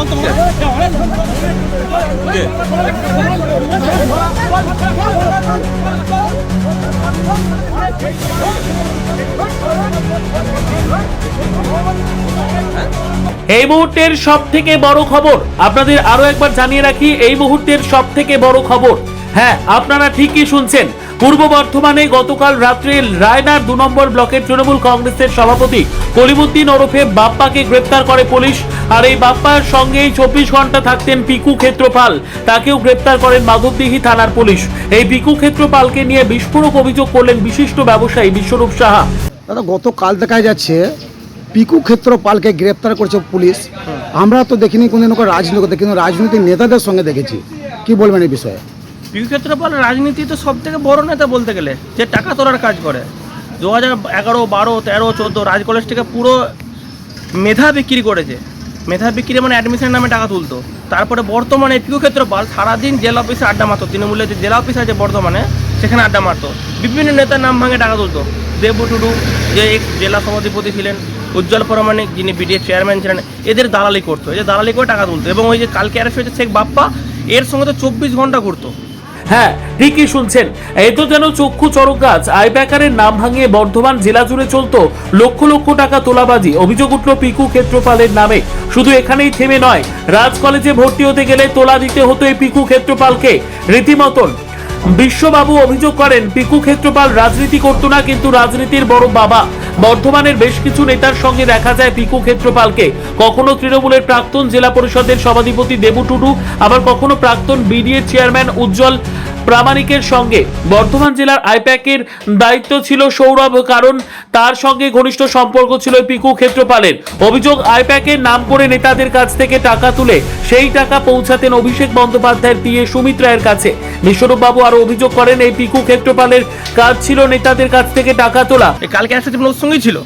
এই মুহূর্তের সবথেকে বড় খবর আপনাদের আরো একবার জানিয়ে রাখি, এই মুহূর্তের সবথেকে বড় খবর, হ্যাঁ আপনারা ঠিকই শুনছেন, পূর্ব বর্ধমানে গতকাল রাত্রে রায়নার 2 নম্বর ব্লকের তৃণমূল কংগ্রেসের সভাপতি কলিমুদ্দিন ওরফে বাপ্পাকে গ্রেপ্তার করে পুলিশ। আর এই বাপ্পার সঙ্গেই 24 ঘন্টা থাকতেন পিকু ক্ষেত্রপাল, তাকেও গ্রেপ্তার করেন মাধবদীহি থানার পুলিশ। এই পিকু ক্ষেত্রপালকে নিয়ে বিস্ফোরক অভিযোগ করলেন বিশিষ্ট ব্যবসায়ী বিশ্বরূপ সাহা। দাদা গতকাল দেখা যাচ্ছে পিকু ক্ষেত্রপালকে গ্রেপ্তার করেছে পুলিশ। আমরা তো দেখিনি কোনদিন রাজনীতি, কিন্তু রাজনৈতিক নেতাদের সঙ্গে দেখেছি। কি বলবেন এই বিষয়ে? পিকু ক্ষেত্রপাল রাজনীতি তো সব থেকে বড় নেতা বলতে গেলে, যে টাকা তোলার কাজ করে। 2011, 12, 13, 14 রাজ কলেজ থেকে পুরো মেধা বিক্রি করেছে। মেধা বিক্রি মানে অ্যাডমিশনের নামে টাকা তুলতো। তারপরে বর্তমানে পিকু ক্ষেত্রপাল সারাদিন জেলা অফিসে আড্ডা মারতো। তৃণমূলের যে জেলা অফিস আছে বর্ধমানে, সেখানে আড্ডা মারতো, বিভিন্ন নেতার নাম ভাঙে টাকা তুলতো। দেবু টুডু যে জেলা সভাধিপতি ছিলেন, উজ্জ্বল পরামানিক যিনি বিডিএ চেয়ারম্যান ছিলেন, এদের দালালি করতো, এই যে দালালি করে টাকা তুলতো। এবং ওই যে কালকে অ্যারেস্ট হয়েছে শেখ বাপ্পা, এর সঙ্গে তো 24 ঘন্টা ঘুরতো। হ্যাঁ ঠিকই শুনছেন, এই তো যেন চক্ষু চড়ক গাছ। আইপ্যাকারের নাম ভাঙিয়ে বর্ধমান জেলা জুড়ে চলতো লক্ষ লক্ষ টাকা তোলাবাজি। অভিযোগ উঠল পিকু ক্ষেত্রপালের নামে। শুধু এখানেই থেমে নয়, রাজ কলেজে ভর্তি হতে গেলে তোলা দিতে হতো এই পিকু ক্ষেত্রপালকে রীতিমতন। বিশ্ববাবু অভিযোগ করেন পিকু ক্ষেত্রপাল রাজনীতি করতো না, কিন্তু রাজনীতির বড় বাবা। বর্ধমানের বেশ কিছু নেতার সঙ্গে দেখা যায় পিকু ক্ষেত্রপালকে। কখনো তৃণমূলের প্রাক্তন জেলা পরিষদের সভাধিপতি দেবু টুডু, আবার কখনো প্রাক্তন বিডিএ চেয়ারম্যান উজ্জ্বল প্রামাণিকের সঙ্গে। বর্ধমান জেলার আইপ্যাকের দায়িত্ব ছিল সৌরভ, কারণ তার সঙ্গে ঘনিষ্ঠ সম্পর্ক ছিল পিকু ক্ষেত্রপালের। অভিযোগ, আইপ্যাকের নাম করে নেতাদের কাছ থেকে টাকা তুলে সেই টাকা পৌঁছাতেন অভিষেক বন্দ্যোপাধ্যায়ের পিএ সুমিত রায়ের কাছে। বিশ্বরূপ বাবু আরো অভিযোগ করেন, এই পিকু ক্ষেত্রপালের কাজ ছিল নেতাদের কাছ থেকে টাকা তোলা। কালকে একটা ওর সঙ্গেই ছিল,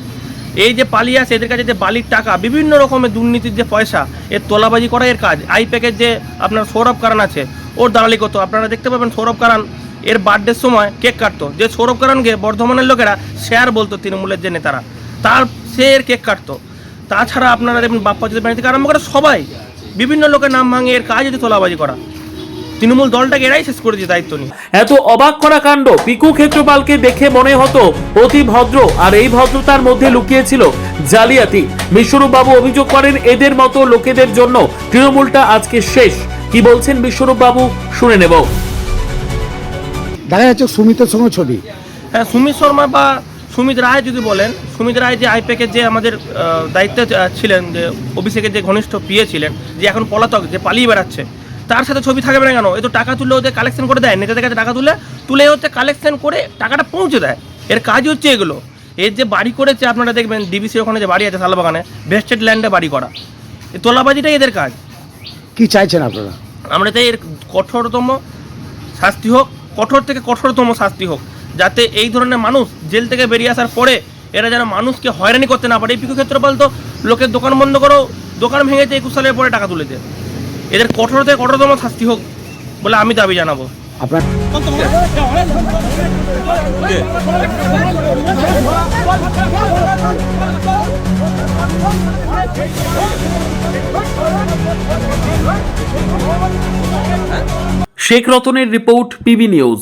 এই যে পালিয়ে আসে এদের কাছে যে বালির টাকা, বিভিন্ন রকমের দুর্নীতির যে পয়সা, এর তোলাবাজি করা এর কাজ। আইপ্যাকের যে আপনার সৌরভ কারান আছে, ওর দালালি করতো। আপনারা দেখতে পাবেন সৌরভ কারান এর বার্থডের সময় কেক কাটতো। যে সৌরভ কারানকে বর্ধমানের লোকেরা শেয়ার বলতো, তৃণমূলের যে নেতারা, তার সে এর কেক কাটতো। তাছাড়া আপনারা দেখবেন বাপ্পা যদি বাড়ি থেকে আরম্ভ করে সবাই, বিভিন্ন লোকের নাম ভাঙে এর কাজ হচ্ছে তোলাবাজি করা। তৃণমূল দলটাকে এরাই শেষ করে দিয়ে দায়িত্ব নিয়ে। এত অবাক করা কাণ্ড। পিকু ক্ষেত্রপালকে দেখে মনে হতো অতি ভদ্র, আর এই ভদ্রতার মধ্যে লুকিয়েছিল জালিয়াতি। বিশ্বরূপ বাবু অভিযোগ করেন, এদের মতো লোকেদের জন্য তৃণমূলটা আজকে শেষ। কি বলছেন বিশ্বরূপ বাবু, শুনে নেব। দেখা যাচ্ছে সুমিতের সঙ্গে ছবি। হ্যাঁ, সুমিত শর্মা বা সুমিত রায় যদি বলেন, সুমিত রায় যে আইপ্যাকের যে আমাদের দায়িত্বে ছিলেন, যে অভিষেকের যে ঘনিষ্ঠ পিএ ছিলেন, যে এখন পলাতক, যে পালিয়ে বেড়াচ্ছে, তার সাথে ছবি থাকবে না কেন? এ তো টাকা তুলে ওদের কালেকশন করে দেয়, নেতাদের কাছে টাকা তুলে হচ্ছে কালেকশন করে টাকাটা পৌঁছে দেয়। এর কাজ হচ্ছে এগুলো। এর যে বাড়ি করেছে আপনারা দেখবেন ডিবিসির ওখানে যে বাড়ি আছে শালবাগানে, ভেস্টেড ল্যান্ডে বাড়ি করা, এই তোলাবাজিটাই এদের কাজ। কি চাইছেন আপনারা? আমরা চাই এর কঠোরতম শাস্তি হোক, কঠোর থেকে কঠোরতম শাস্তি হোক, যাতে এই ধরনের মানুষ জেল থেকে বেরিয়ে আসার পরে এরা যেন মানুষকে হয়রানি করতে না পারে। এই পিকু ক্ষেত্রপাল তো লোকের দোকান বন্ধ করো, দোকান ভেঙেছে 21 সালের পরে টাকা তুলেছে। এদের কঠোর থেকে কঠোরতম শাস্তি হোক বলে আমি দাবি জানাবো। আপনার শেখ রতনের রিপোর্ট, পিবি নিউজ।